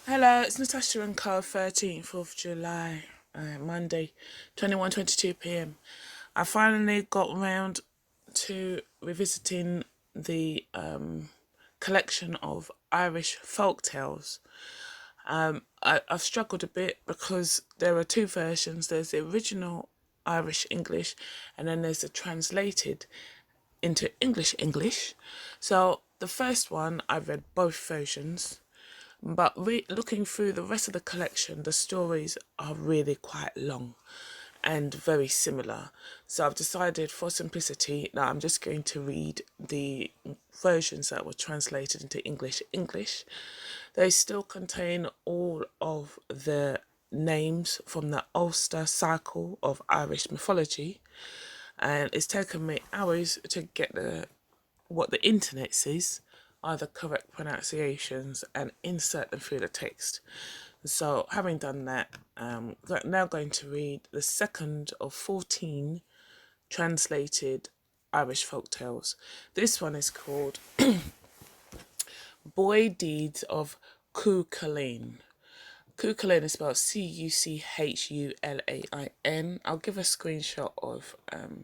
Hello, it's Natasha and Co. 13th of July, Monday, 21:22 p.m. I finally got round to revisiting the collection of Irish folk tales. I've struggled a bit because there are two versions. There's the original Irish English, and then there's the translated into English. So the first one, I read both versions. But looking through the rest of the collection, the stories are really quite long and very similar. So I've decided for simplicity that I'm just going to read the versions that were translated into English. They still contain all of the names from the Ulster cycle of Irish mythology, and it's taken me hours to get what the internet says are the correct pronunciations and insert them through the text. So, having done that, I'm now going to read the second of 14 translated Irish folk tales. This one is called Boy Deeds of CUCHULAIN. CUCHULAIN is spelled CUCHULAIN. I'll give a screenshot of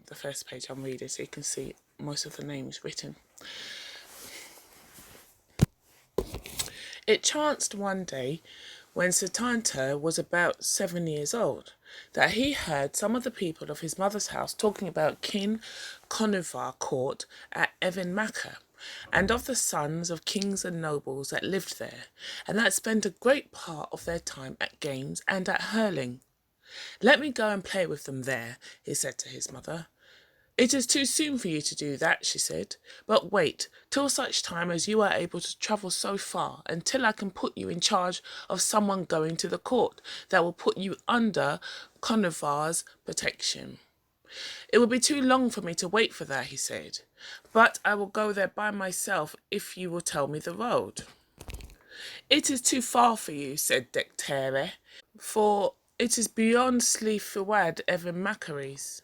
the first page I'm reading so you can see most of the names written. It chanced one day, when Setanta was about 7 years old, that he heard some of the people of his mother's house talking about King Conovar court at Evan-Macha, and of the sons of kings and nobles that lived there, and that spent a great part of their time at games and at hurling. "Let me go and play with them there," he said to his mother. "It is too soon for you to do that," she said, "but wait till such time as you are able to travel so far, until I can put you in charge of someone going to the court that will put you under Conovar's protection." "It will be too long for me to wait for that," he said, "but I will go there by myself if you will tell me the road." "It is too far for you," said Dectere, "for it is beyond Sleaford Evan Macquarie's."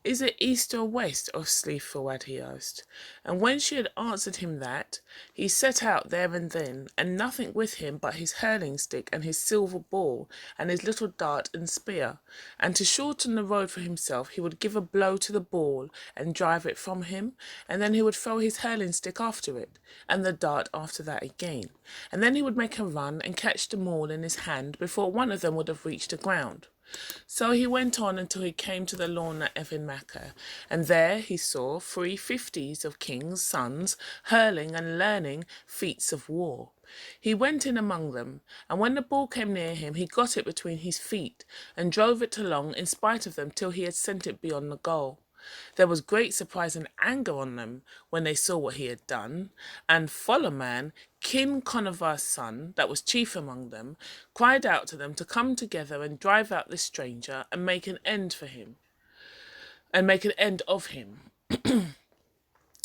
"Is it east or west of Sleaford?" he asked. And when she had answered him that, he set out there and then, and nothing with him but his hurling stick and his silver ball and his little dart and spear. And to shorten the road for himself, he would give a blow to the ball and drive it from him, and then he would throw his hurling stick after it, and the dart after that again. And then he would make a run and catch them all in his hand before one of them would have reached the ground. So he went on until he came to the lawn at Evan-Macha, and there he saw 350s of kings' sons hurling and learning feats of war. He went in among them, and when the ball came near him, he got it between his feet and drove it along in spite of them till he had sent it beyond the goal. There was great surprise and anger on them when they saw what he had done, and Folloman, King Conovar's son, that was chief among them, cried out to them to come together and drive out this stranger and make an end of him.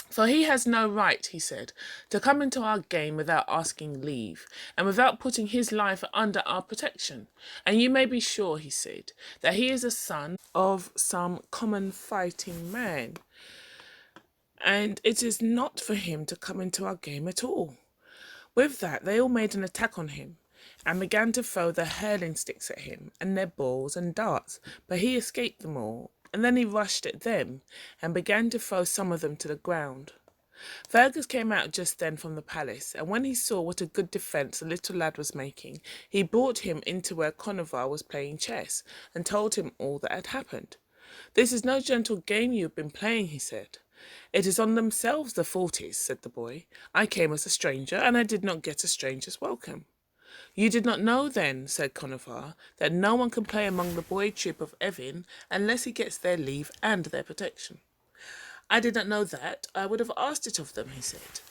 "For he has no right," he said, "to come into our game without asking leave, and without putting his life under our protection. And you may be sure," he said, "that he is a son of some common fighting man, and it is not for him to come into our game at all." With that, they all made an attack on him, and began to throw their hurling sticks at him, and their balls and darts, but he escaped them all. And then he rushed at them, and began to throw some of them to the ground. Fergus came out just then from the palace, and when he saw what a good defence the little lad was making, he brought him into where Conovar was playing chess, and told him all that had happened. "This is no gentle game you have been playing," he said. "It is on themselves the fault is," said the boy. "I came as a stranger, and I did not get a stranger's welcome." "You did not know then," said Conovar, "that no one can play among the boy troop of Evan unless he gets their leave and their protection." "I did not know that. I would have asked it of them," he said.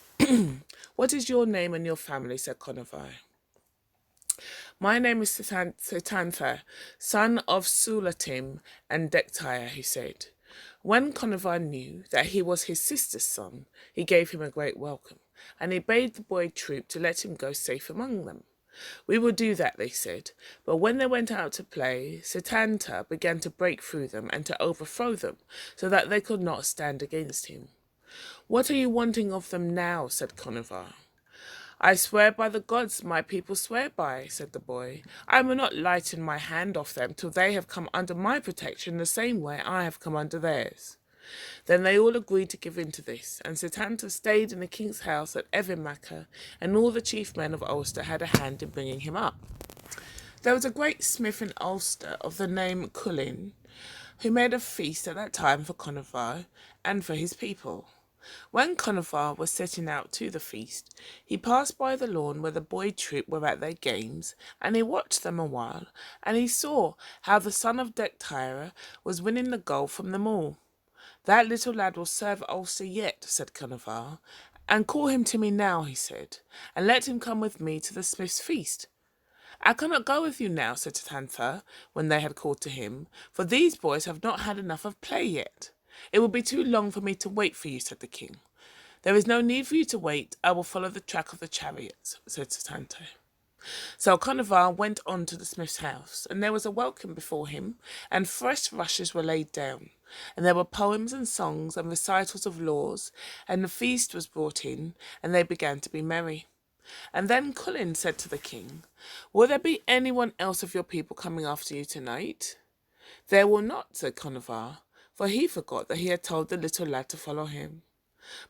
"What is your name and your family?" said Conovar. "My name is Setantha, son of Sulatim and Dectyre," he said. When Conovar knew that he was his sister's son, he gave him a great welcome, and he bade the boy troop to let him go safe among them. "We will do that," they said, but when they went out to play, Setanta began to break through them and to overthrow them, so that they could not stand against him. "What are you wanting of them now?" said Conovar. I swear by the gods my people swear by, said the boy. I will not lighten my hand off them till they have come under my protection the same way I have come under theirs. Then they all agreed to give in to this, and Setanta stayed in the king's house at Evimaca, and all the chief men of Ulster had a hand in bringing him up. There was a great smith in Ulster of the name CUCHULAIN, who made a feast at that time for Conchobar and for his people. When Conchobar was setting out to the feast, he passed by the lawn where the boy troop were at their games, and he watched them a while, and he saw how the son of Dectyra was winning the gold from them all. That little lad will serve Ulster yet, said Conchobar, and call him to me now, he said, and let him come with me to the smith's feast. I cannot go with you now, said Setanta, when they had called to him, for these boys have not had enough of play yet. It will be too long for me to wait for you, said the king. There is no need for you to wait. I will follow the track of the chariots, said Setanta. So Conchobar went on to the smith's house, and there was a welcome before him, and fresh rushes were laid down, and there were poems and songs and recitals of laws, and the feast was brought in, and they began to be merry. And then Cuchulain said to the king, Will there be anyone else of your people coming after you tonight? There will not, said Conchobar, for he forgot that he had told the little lad to follow him.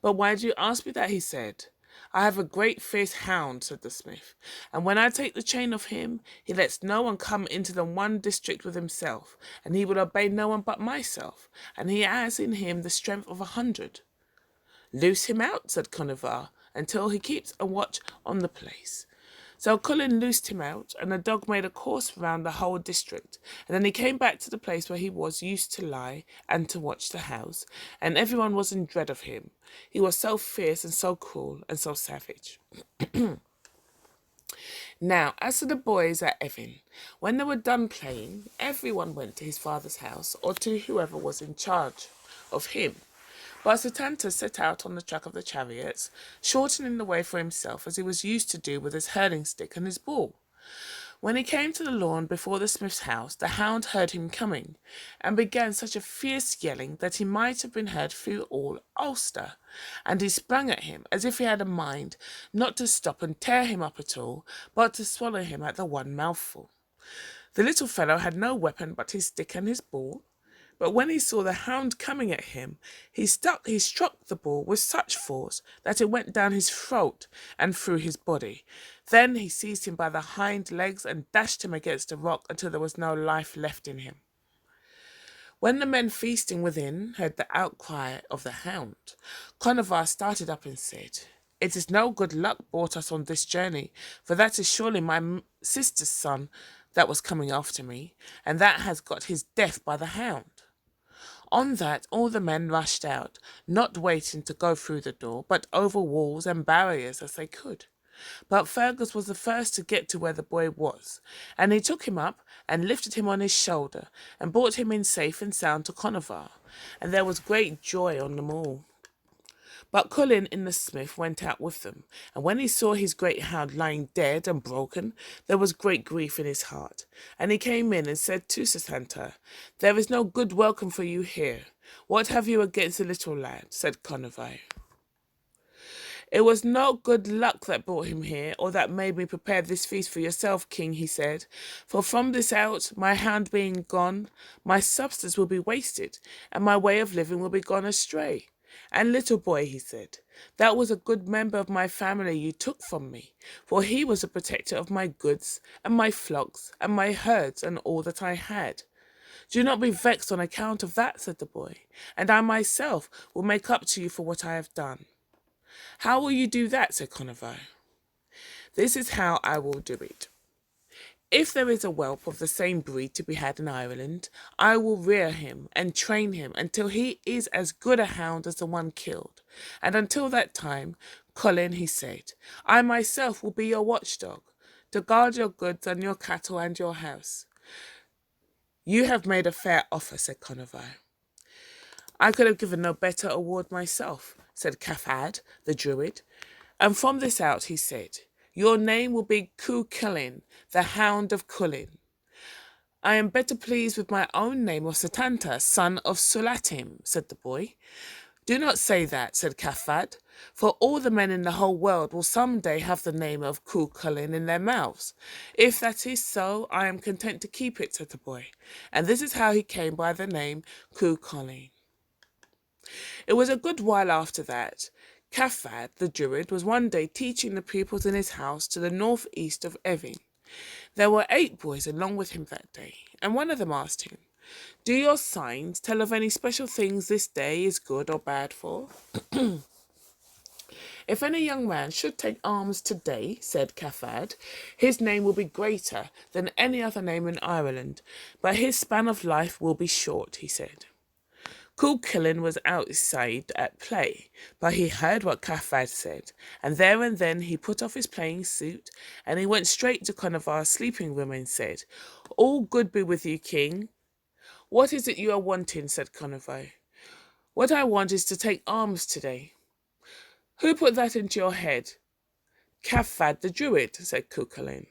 But why do you ask me that, he said. I have a great fierce hound, said the smith, and when I take the chain of him, he lets no one come into the one district with himself, and he will obey no one but myself, and he has in him the strength of 100. Loose him out, said Conchobar, until he keeps a watch on the place. So Cuchulain loosed him out, and the dog made a course round the whole district, and then he came back to the place where he was used to lie and to watch the house, and everyone was in dread of him. He was so fierce and so cruel and so savage. Now, as to the boys at Evin, when they were done playing, everyone went to his father's house or to whoever was in charge of him. But Setanta set out on the track of the chariots, shortening the way for himself as he was used to do with his hurling stick and his ball. When he came to the lawn before the smith's house, the hound heard him coming, and began such a fierce yelling that he might have been heard through all Ulster, and he sprang at him as if he had a mind not to stop and tear him up at all, but to swallow him at the one mouthful. The little fellow had no weapon but his stick and his ball, but when he saw the hound coming at him, he struck the ball with such force that it went down his throat and through his body. Then he seized him by the hind legs and dashed him against a rock until there was no life left in him. When the men feasting within heard the outcry of the hound, Conchobar started up and said, It is no good luck brought us on this journey, for that is surely my sister's son that was coming after me, and that has got his death by the hound. On that, all the men rushed out, not waiting to go through the door, but over walls and barriers as they could. But Fergus was the first to get to where the boy was, and he took him up and lifted him on his shoulder and brought him in safe and sound to Conchobar, and there was great joy on them all. But Cuchulain in the smith went out with them, and when he saw his great hound lying dead and broken, there was great grief in his heart. And he came in and said to Setanta, There is no good welcome for you here. What have you against the little lad? Said Conchobar. It was not good luck that brought him here, or that made me prepare this feast for yourself, king, he said. For from this out, my hound being gone, my substance will be wasted, and my way of living will be gone astray. And little boy, he said, that was a good member of my family you took from me, for he was a protector of my goods, and my flocks, and my herds, and all that I had. Do not be vexed on account of that, said the boy, and I myself will make up to you for what I have done. How will you do that? Said Conchobar. This is how I will do it. If there is a whelp of the same breed to be had in Ireland, I will rear him and train him until he is as good a hound as the one killed. And until that time, Cuchulain, he said, I myself will be your watchdog, to guard your goods and your cattle and your house. You have made a fair offer, said Conchobar. I could have given no better award myself, said Cathad, the druid. And from this out, he said, Your name will be CUCHULAIN, the Hound of Cuchulain. I am better pleased with my own name of Setanta, son of Sulatim, said the boy. Do not say that, said Kafad, for all the men in the whole world will some day have the name of CUCHULAIN in their mouths. If that is so, I am content to keep it, said the boy. And this is how he came by the name CUCHULAIN. It was a good while after that. Kafad, the Druid, was one day teaching the pupils in his house to the north-east of Evin. There were 8 boys along with him that day, and one of them asked him, "Do your signs tell of any special things this day is good or bad for?" "If any young man should take arms today," said Kafad, "his name will be greater than any other name in Ireland, but his span of life will be short," he said. CUCHULAIN was outside at play, but he heard what Kafad said, and there and then he put off his playing suit, and he went straight to Conovar's sleeping room and said, "All good be with you, King." "What is it you are wanting?" said Conovar. "What I want is to take arms today." "Who put that into your head?" "Kafad the Druid," said CUCHULAIN.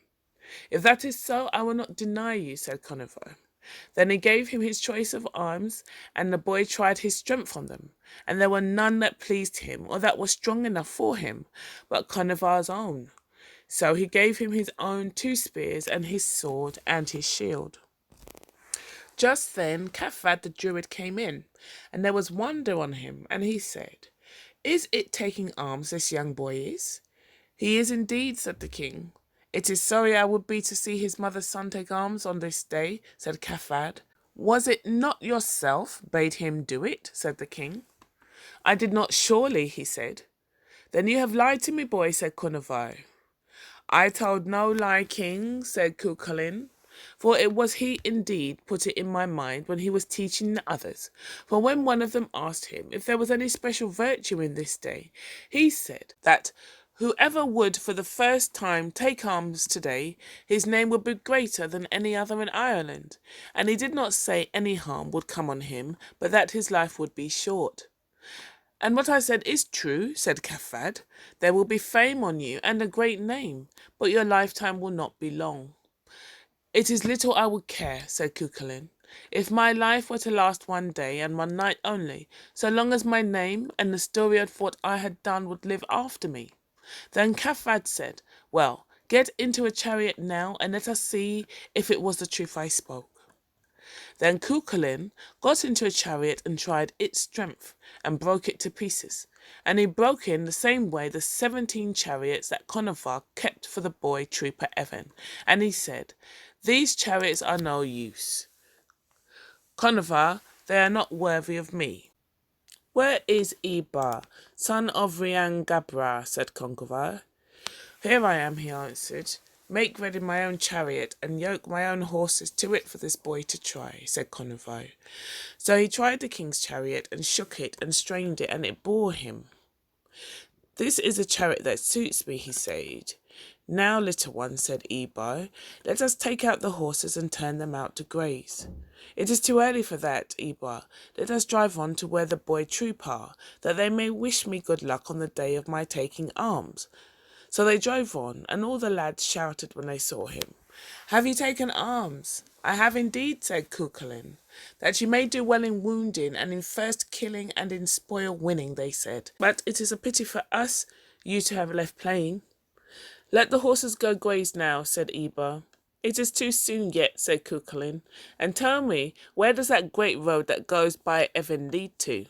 "If that is so, I will not deny you," said Conovar. Then he gave him his choice of arms, and the boy tried his strength on them, and there were none that pleased him, or that was strong enough for him, but Conovar's own. So he gave him his own 2 spears, and his sword, and his shield. Just then Kafad the Druid came in, and there was wonder on him, and he said, "Is it taking arms this young boy is?" "He is indeed," said the king. "It is sorry I would be to see his mother's son take arms on this day," said Kafad. "Was it not yourself bade him do it?" said the king. "I did not surely," he said. "Then you have lied to me, boy," said Conovar. "I told no lie, king," said CUCHULAIN, "for it was he indeed put it in my mind when he was teaching the others. For when one of them asked him if there was any special virtue in this day, he said that whoever would for the first time take arms today, his name would be greater than any other in Ireland, and he did not say any harm would come on him, but that his life would be short." "And what I said is true," said Kafad. "There will be fame on you and a great name, but your lifetime will not be long." "It is little I would care," said CUCHULAIN, "if my life were to last one day and one night only, so long as my name and the story of what I had done would live after me." Then Kafad said, "Well, get into a chariot now, and let us see if it was the truth I spoke." Then CUCHULAIN got into a chariot and tried its strength, and broke it to pieces. And he broke in the same way the 17 chariots that Conovar kept for the boy trooper Evan. And he said, "These chariots are no use. Conovar, they are not worthy of me." "Where is Ebar, son of Riangabra?" said Conovar. "Here I am," he answered. "Make ready my own chariot and yoke my own horses to it for this boy to try," said Conovar. So he tried the king's chariot and shook it and strained it, and it bore him. "This is a chariot that suits me," he said. "Now, little one," said Ebar, "let us take out the horses and turn them out to graze." "It is too early for that, Ebar. Let us drive on to where the boy troop are, that they may wish me good luck on the day of my taking arms." So they drove on, and all the lads shouted when they saw him, "Have you taken arms?" "I have indeed," said CUCHULAIN. "That you may do well in wounding, and in first killing, and in spoil winning," they said. "But it is a pity for us you to have left playing." "Let the horses go graze now," said Ebar. "It is too soon yet," said CUCHULAIN. "And tell me, where does that great road that goes by Evan lead to?"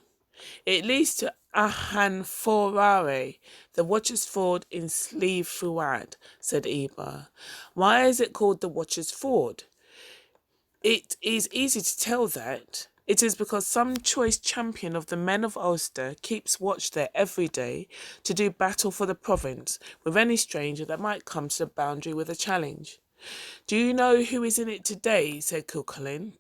"It leads to Ahan Forare, the Watcher's Ford in Slieve Fuad," said Ebar. "Why is it called the Watcher's Ford?" "It is easy to tell that. It is because some choice champion of the men of Ulster keeps watch there every day to do battle for the province with any stranger that might come to the boundary with a challenge." "Do you know who is in it today?" said CUCHULAIN.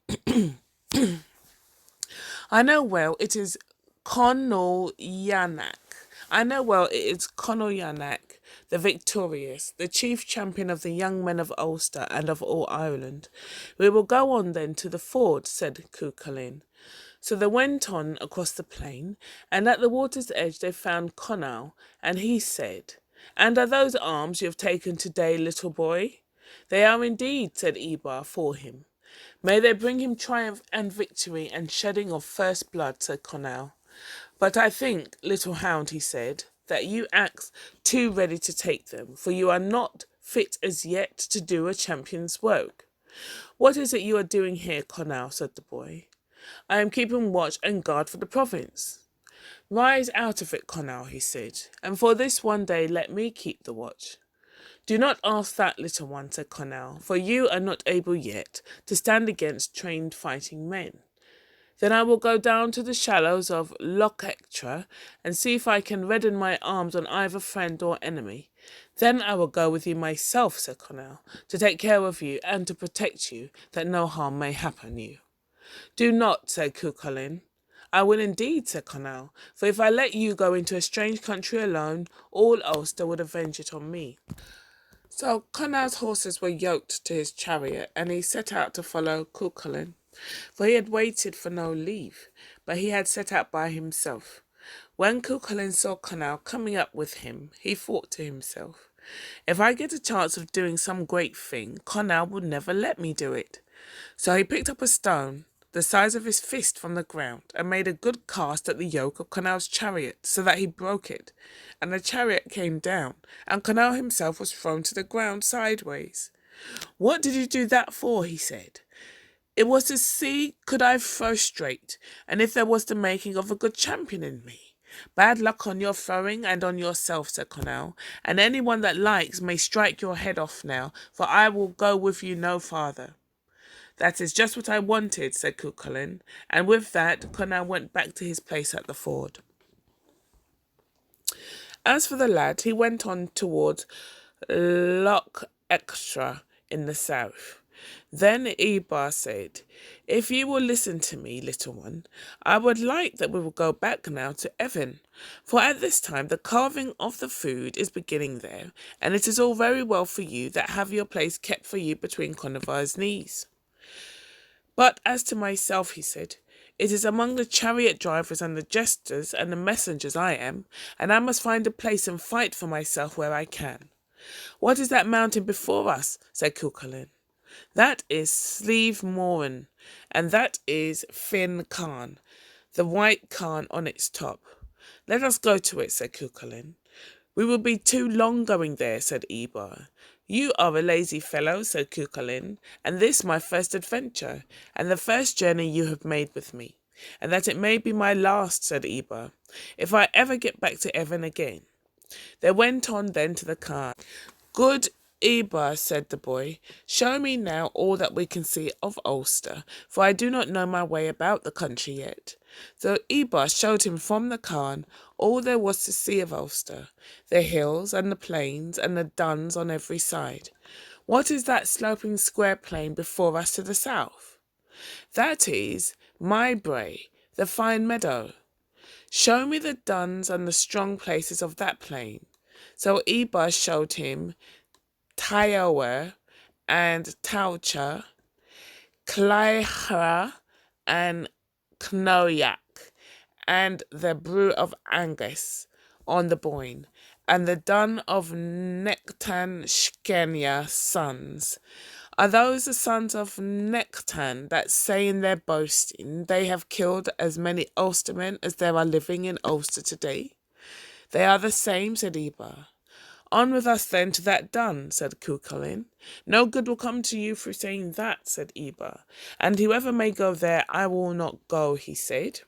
"I know well it is Conall Yannack. I know well it is Conall Yannack, the victorious, the chief champion of the young men of Ulster and of all Ireland." "We will go on then to the ford," said CUCHULAIN. So they went on across the plain, and at the water's edge they found Conall, and he said, "And are those arms you have taken today, little boy?" "They are indeed," said Ebar for him. "May they bring him triumph and victory and shedding of first blood," said Conall. But I think, little hound, he said, that you act too ready to take them, for you are not fit as yet to do a champion's work. What is it you are doing here, Conall? Said the boy. I am keeping watch and guard for the province. Rise out of it, Conall, he said, and for this one day let me keep the watch. Do not ask that, little one, said Conall, for you are not able yet to stand against trained fighting men. Then I will go down to the shallows of Loch Ectra and see if I can redden my arms on either friend or enemy. Then I will go with you myself, said Conall, to take care of you and to protect you, that no harm may happen you. Do not, said CUCHULAIN. I will indeed, said Conall, for if I let you go into a strange country alone, all Ulster would avenge it on me. So Conall's horses were yoked to his chariot, and he set out to follow CUCHULAIN, for he had waited for no leave, but he had set out by himself. When CUCHULAIN saw Conall coming up with him, he thought to himself, if I get a chance of doing some great thing, Conall will never let me do it. So he picked up a stone, the size of his fist, from the ground, and made a good cast at the yoke of Conall's chariot, so that he broke it, and the chariot came down, and Conall himself was thrown to the ground sideways. What did you do that for? He said. It was to see could I throw straight, and if there was the making of a good champion in me. Bad luck on your throwing and on yourself, said Conall, and anyone that likes may strike your head off now, for I will go with you no farther. That is just what I wanted, said CUCHULAIN, and with that Conall went back to his place at the ford. As for the lad, he went on towards Loch Ectra in the south. Then Ebar said, if you will listen to me, little one, I would like that we will go back now to Evan, for at this time the carving of the food is beginning there, and it is all very well for you that have your place kept for you between Conovar's knees. But as to myself, he said, it is among the chariot drivers and the jesters and the messengers I am, and I must find a place and fight for myself where I can. What is that mountain before us? Said CUCHULAIN. That is Slieve Moran, and that is Finn Khan, the white Khan on its top. Let us go to it, said CUCHULAIN. We will be too long going there, said Ebar. You are a lazy fellow, said CUCHULAIN, and this my first adventure, and the first journey you have made with me, and that it may be my last, said Ebar, if I ever get back to Evan again. They went on then to the Khan. Good Ebar, said the boy, show me now all that we can see of Ulster, for I do not know my way about the country yet. So Ebar showed him from the Khan all there was to see of Ulster, the hills and the plains and the duns on every side. What is that sloping square plain before us to the south? That is my Bray, the fine meadow. Show me the duns and the strong places of that plain. So Ebar showed him Tiower and Taucha, Claihra and Knoyak, and the brew of Angus on the Boyne, and the dun of Nectan Skenia sons. Are those the sons of Nectan that say in their boasting they have killed as many Ulstermen as there are living in Ulster today? They are the same, said Ebar. On with us then to that dun, said CUCHULAIN. No good will come to you through saying that, said Ebar. And whoever may go there, I will not go, he said.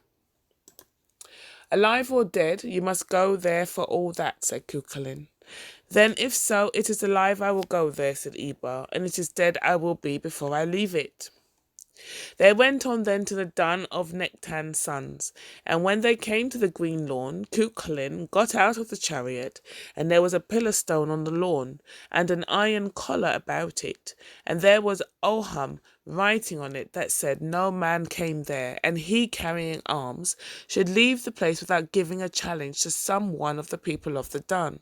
Alive or dead, you must go there for all that, said CUCHULAIN. Then if so, it is alive I will go there, said Ebar, and it is dead I will be before I leave it. They went on then to the dun of Nectan's sons, and when they came to the green lawn, CUCHULAIN got out of the chariot, and there was a pillar stone on the lawn, and an iron collar about it, and there was Oham writing on it that said no man came there, and he carrying arms should leave the place without giving a challenge to some one of the people of the dun.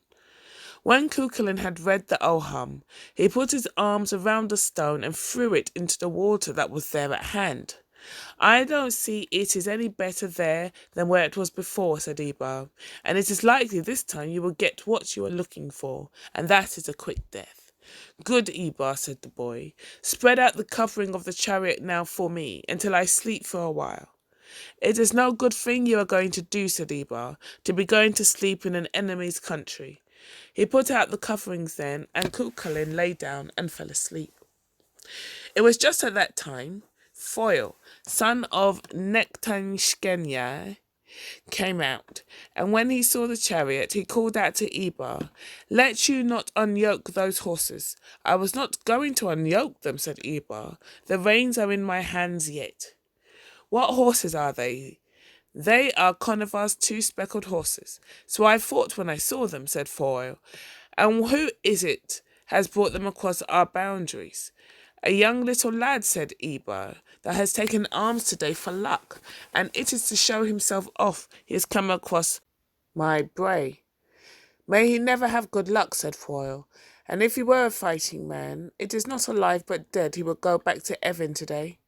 When CUCHULAIN had read the Oham, he put his arms around the stone and threw it into the water that was there at hand. I don't see it is any better there than where it was before, said Ebar, and it is likely this time you will get what you are looking for, and that is a quick death. Good, Ebar, said the boy. Spread out the covering of the chariot now for me, until I sleep for a while. "It is no good thing you are going to do," said Eber, "to be going to sleep in an enemy's country." He put out the coverings then, and CUCHULAIN lay down and fell asleep. It was just at that time Foil, son of N.K.O, came out, and when he saw the chariot, he called out to Eber, "Let you not unyoke those horses." "I was not going to unyoke them," said Eber. "The reins are in my hands yet." "What horses are they?" "They are Conover's 2 speckled horses. So I thought when I saw them," said Foil. "And who is it has brought them across our boundaries?" "A young little lad," said Eber, "that has taken arms today for luck, and it is to show himself off he has come across my brae." "May he never have good luck," said Foil. "And if he were a fighting man, it is not alive but dead he would go back to Evan today."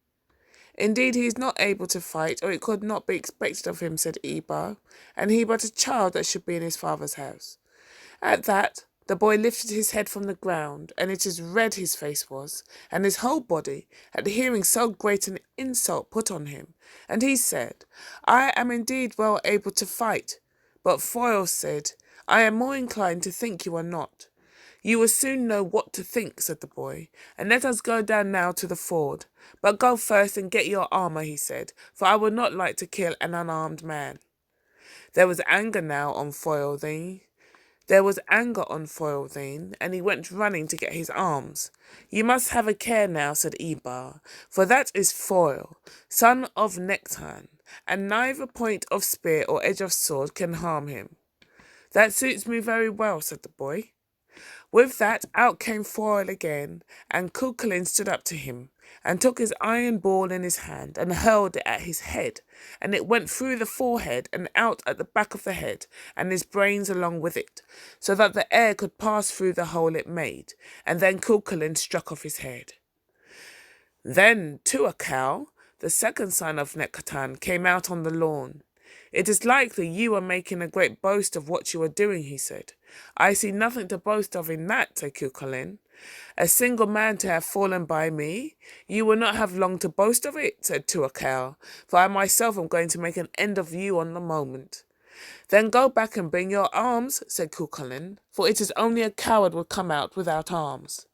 "Indeed he is not able to fight, or it could not be expected of him," said Eber, "and he but a child that should be in his father's house." At that, the boy lifted his head from the ground, and it is red his face was, and his whole body, at hearing so great an insult put on him. And he said, "I am indeed well able to fight." But Foil said, "I am more inclined to think you are not." "You will soon know what to think," said the boy, "and let us go down now to the ford. But go first and get your armour," he said, "for I would not like to kill an unarmed man." There was anger on Foil-in, and he went running to get his arms. "You must have a care now," said Eber, "for that is Foil, son of Nectan, and neither point of spear or edge of sword can harm him." "That suits me very well," said the boy. With that, out came Foil again, and CUCHULAIN stood up to him, and took his iron ball in his hand, and hurled it at his head, and it went through the forehead, and out at the back of the head, and his brains along with it, so that the air could pass through the hole it made, and then CUCHULAIN struck off his head. Then CUCHULAIN, the second son of Nectan, came out on the lawn. "It is likely you are making a great boast of what you are doing," he said. "I see nothing to boast of in that," said CUCHULAIN. "A single man to have fallen by me? You will not have long to boast of it," said CUCHULAIN, "for I myself am going to make an end of you on the moment." "Then go back and bring your arms," said CUCHULAIN, "for it is only a coward would come out without arms."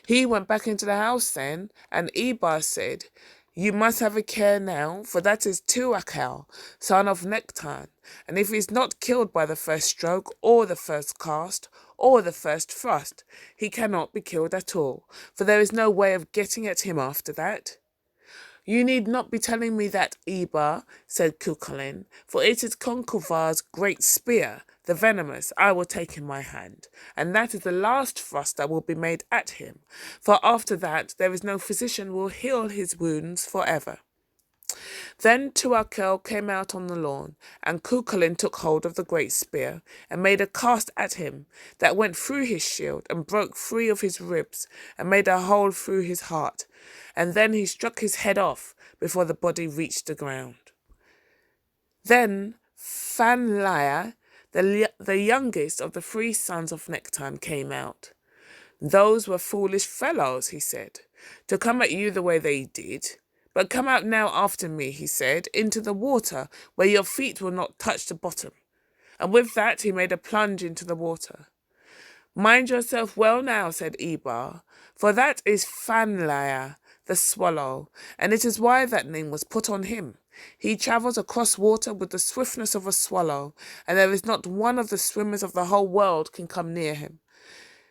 He went back into the house then, and Eber said, "You must have a care now, for that is CUCHULAIN, son of Nectan, and if he is not killed by the first stroke, or the first cast, or the first thrust, he cannot be killed at all, for there is no way of getting at him after that." "You need not be telling me that, Eber," said CUCHULAIN, "for it is Concovar's great spear, the venomous, I will take in my hand, and that is the last thrust that will be made at him, for after that there is no physician will heal his wounds for ever." Then CUCHULAIN came out on the lawn, and CUCHULAIN took hold of the great spear, and made a cast at him, that went through his shield, and broke 3 of his ribs, and made a hole through his heart, and then he struck his head off, before the body reached the ground. Then Fanlaia, the youngest of the 3 sons of Nectan, came out. "Those were foolish fellows," he said, "to come at you the way they did. But come out now after me," he said, "into the water, where your feet will not touch the bottom." And with that he made a plunge into the water. "Mind yourself well now," said Eber, "for that is Fanlaia, the swallow, and it is why that name was put on him. He travels across water with the swiftness of a swallow, and there is not one of the swimmers of the whole world can come near him."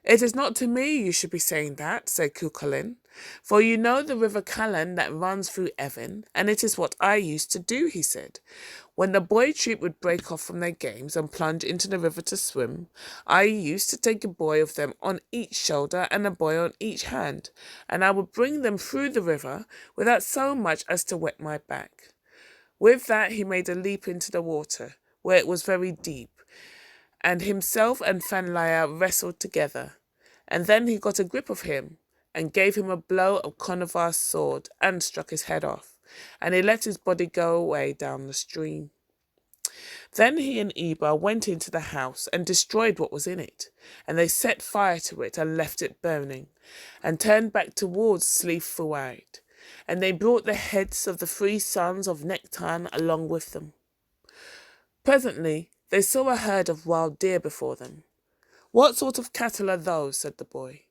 "It is not to me you should be saying that," said CUCHULAIN, "for you know the river Callan that runs through Evan, and it is what I used to do," he said. "When the boy troop would break off from their games and plunge into the river to swim, I used to take a boy of them on each shoulder and a boy on each hand, and I would bring them through the river without so much as to wet my back." With that he made a leap into the water, where it was very deep, and himself and Fanlaia wrestled together. And then he got a grip of him, and gave him a blow of Conover's sword, and struck his head off, and he let his body go away down the stream. Then he and Eber went into the house, and destroyed what was in it, and they set fire to it, and left it burning, and turned back towards Sleaffuaid. and they brought the heads of the 3 sons of N.K.O along with them. Presently they saw a herd of wild deer before them. "What sort of cattle are those?" said the boy.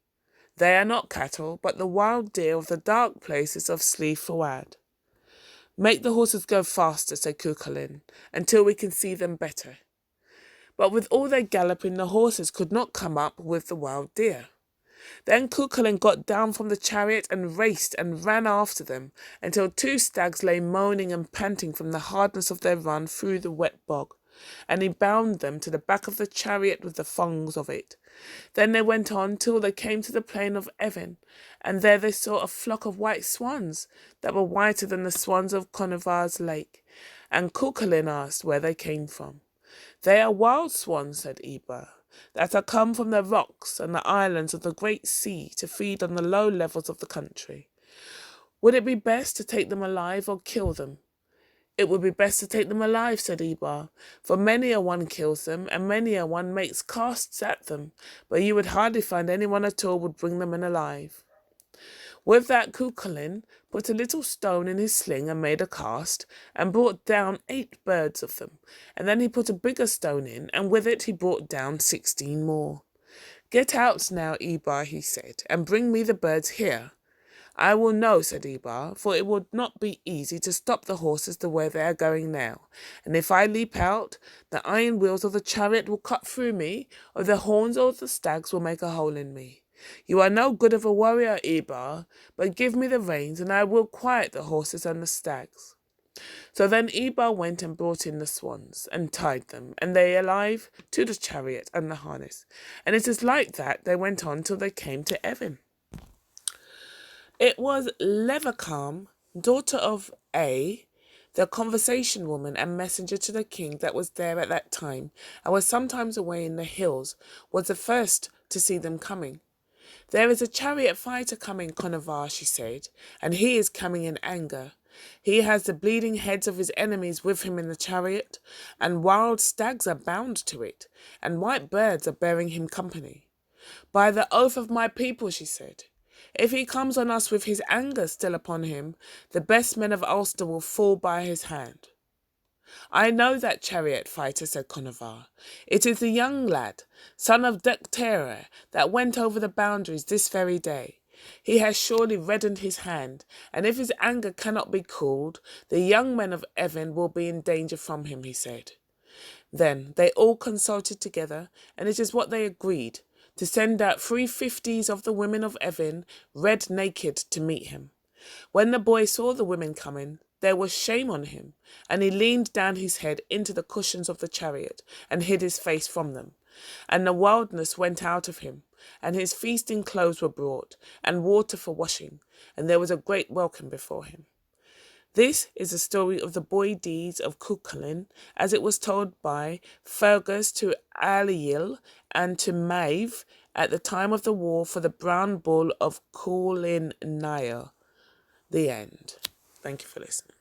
"They are not cattle, but the wild deer of the dark places of Slieve Fuad." "Make the horses go faster," said CUCHULAIN, "until we can see them better." But with all their galloping, the horses could not come up with the wild deer. Then CUCHULAIN got down from the chariot and raced and ran after them until 2 stags lay moaning and panting from the hardness of their run through the wet bog, and he bound them to the back of the chariot with the thongs of it. Then they went on till they came to the plain of Evan, and there they saw a flock of white swans that were whiter than the swans of Conovar's lake, and CUCHULAIN asked where they came from. "They are wild swans," said Eber, "that are come from the rocks and the islands of the great sea to feed on the low levels of the country. Would it be best to take them alive or kill them?" "It would be best to take them alive," said Eber, "for many a one kills them, and many a one makes casts at them, but you would hardly find anyone at all would bring them in alive." With that CUCHULAIN put a little stone in his sling and made a cast, and brought down 8 birds of them, and then he put a bigger stone in, and with it he brought down 16 more. "Get out now, Eber," he said, "and bring me the birds here." "I will know," said Eber, "for it would not be easy to stop the horses the way they are going now, and if I leap out, the iron wheels of the chariot will cut through me, or the horns of the stags will make a hole in me. You are no good of a warrior, Eber, but give me the reins, and I will quiet the horses and the stags." So then Eber went and brought in the swans, and tied them, and they alive to the chariot and the harness, and it is like that they went on till they came to Evan. It was Levercam, daughter of A, the conversation woman and messenger to the king that was there at that time, and was sometimes away in the hills, was the first to see them coming. "There is a chariot fighter coming, Conovar," she said, "and he is coming in anger. He has the bleeding heads of his enemies with him in the chariot, and wild stags are bound to it, and white birds are bearing him company. By the oath of my people," she said, "if he comes on us with his anger still upon him, the best men of Ulster will fall by his hand." "I know that chariot fighter," said Conovar. "It is the young lad, son of N.K.O, that went over the boundaries this very day. He has surely reddened his hand, and if his anger cannot be cooled, the young men of Evan will be in danger from him," he said. Then they all consulted together, and it is what they agreed, to send out 350s of the women of Evan, red naked, to meet him. When the boy saw the women coming, there was shame on him, and he leaned down his head into the cushions of the chariot, and hid his face from them. And the wildness went out of him, and his feasting clothes were brought, and water for washing, and there was a great welcome before him. This is the story of the boy deeds of CUCHULAIN, as it was told by Fergus to Aliil and to Maeve at the time of the war for the brown bull of CUCHULAIN. The end. Thank you for listening.